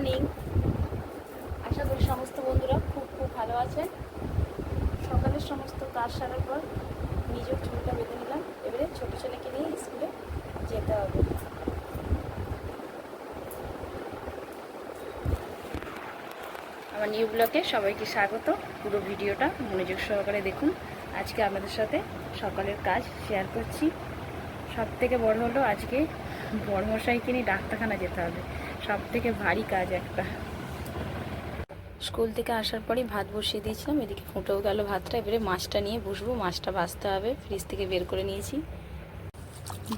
Morning. আশা করি সমস্ত বন্ধুরা খুব খুব ভালো আছেন। সকালের সমস্ত কাজ সারার পর নিজের চুলটা বেঁধে নিলাম। এবারে ছোটো ছেলেকে নিয়ে স্কুলে যেতে হবে। আমার নিউ ব্লগে সবাইকে স্বাগত। পুরো ভিডিওটা মনোযোগ সহকারে দেখুন। আজকে আপনাদের সাথে সকালের কাজ শেয়ার করছি। সব থেকে বড় হলো আজকে বড়মশাইকে নিয়ে ডাক্তারখানা যেতে হবে। সব থেকে ভারী কাজ একটা। স্কুল থেকে আসার পরেই ভাত বসিয়ে দিয়েছিলাম, এদিকে ফুটেও গেল ভাতটা। এবারে মাছটা নিয়ে বসবো, মাছটা ভাজতে হবে। ফ্রিজ থেকে বের করে নিয়েছি।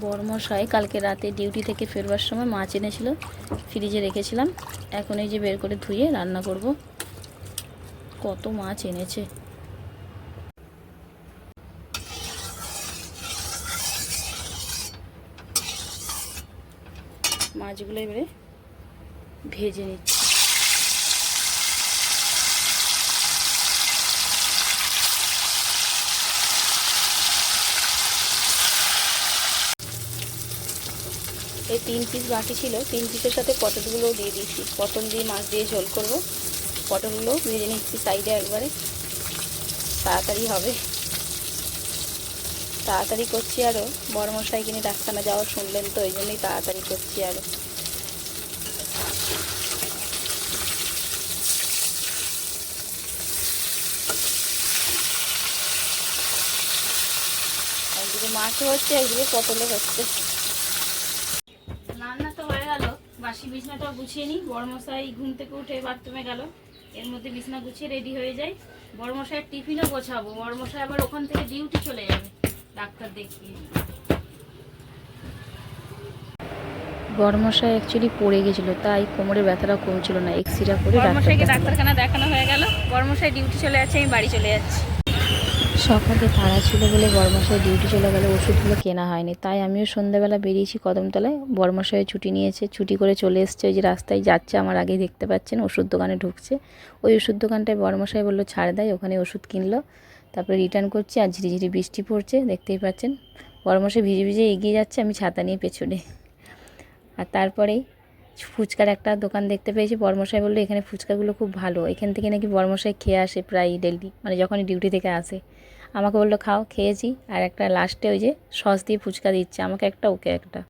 বড়মশাই কালকে রাতে ডিউটি থেকে ফেরবার সময় মাছ এনেছিল, ফ্রিজে রেখেছিলাম। এখন এই যে বের করে ধুয়ে রান্না করব। কত মাছ এনেছে! মাছগুলো এবারে ভেজে নিচ্ছি। এই 3 পিস বাকি ছিল, 3 পিসের সাথে পটলগুলোও দিয়ে দিয়েছি। পটল দিয়ে মাছ দিয়ে ঝোল করব। পটলগুলো ভেজে নিচ্ছি সাইডে একবারে, তাড়াতাড়ি হবে। তাড়াতাড়ি করছি আরও, বড়মশাই কিনে ডাক্তারখানা যাওয়া শুনলেন তো, ওই জন্যই তাড়াতাড়ি করছি আরও। একদিকে মাছও হচ্ছে, একদিকে পটলও হচ্ছে। রান্না তো হয়ে গেল, বাসি বিছনাটাও গুছিয়ে নিই। বড়মশাই ঘুম থেকে উঠে বাথরুমে গেল, এর মধ্যে বিছনা গুছিয়ে রেডি হয়ে যায়। বড়মশাইয়ের টিফিনও গোছাবো। বড়মশাই আবার ওখান থেকে ডিউটি চলে যাবে ডাক্তার দেখিয়ে। বড়মশাই অ্যাকচুয়ালি পড়ে গেছিল, তাই কোমরের ব্যথাটা কমছিল না। এক্সিরা করে বড়মশাইকে ডাক্তারখানা দেখানো হয়ে গেল। বড়মশাই ডিউটি চলে যাচ্ছে, আমি বাড়ি চলে যাচ্ছি। সকালে তাড়া ছিল বলে বড়মশাই ডিউটি চলে গেলে ওষুধগুলো কেনা হয়নি, তাই আমিও সন্ধ্যাবেলা বেরিয়েছি কদমতলায়। বড়মশাই ছুটি নিয়েছে, ছুটি করে চলে এসছে। ওই যে রাস্তায় যাচ্ছে, আমার আগেই দেখতে পাচ্ছেন, ওষুধ দোকানে ঢুকছে। ওই ওষুধ দোকানটায় বড়মশাই বললো ছাড় দেয়, ওখানে ওষুধ কিনলো। তারপরে রিটার্ন করছি। আর ঝিরিঝিরি বৃষ্টি পড়ছে, দেখতেই পাচ্ছেন। বড়মশাই ভিজে ভিজে এগিয়ে যাচ্ছে, আমি ছাতা নিয়ে পেছনে। আর তারপরেই ফুচকার একটা দোকান দেখতে পেয়েছি। বড়মশাই বললো এখানে ফুচকাগুলো খুব ভালো, এখান থেকে নাকি বড়মশাই খেয়ে আসে প্রায় ডেলি, মানে যখনই ডিউটি থেকে আসে। আমাকে বললো খাও, খেয়েছি। আর একটা লাস্টে ওই যে সস দিয়ে ফুচকা দিচ্ছে, আমাকে একটা ওকে একটা।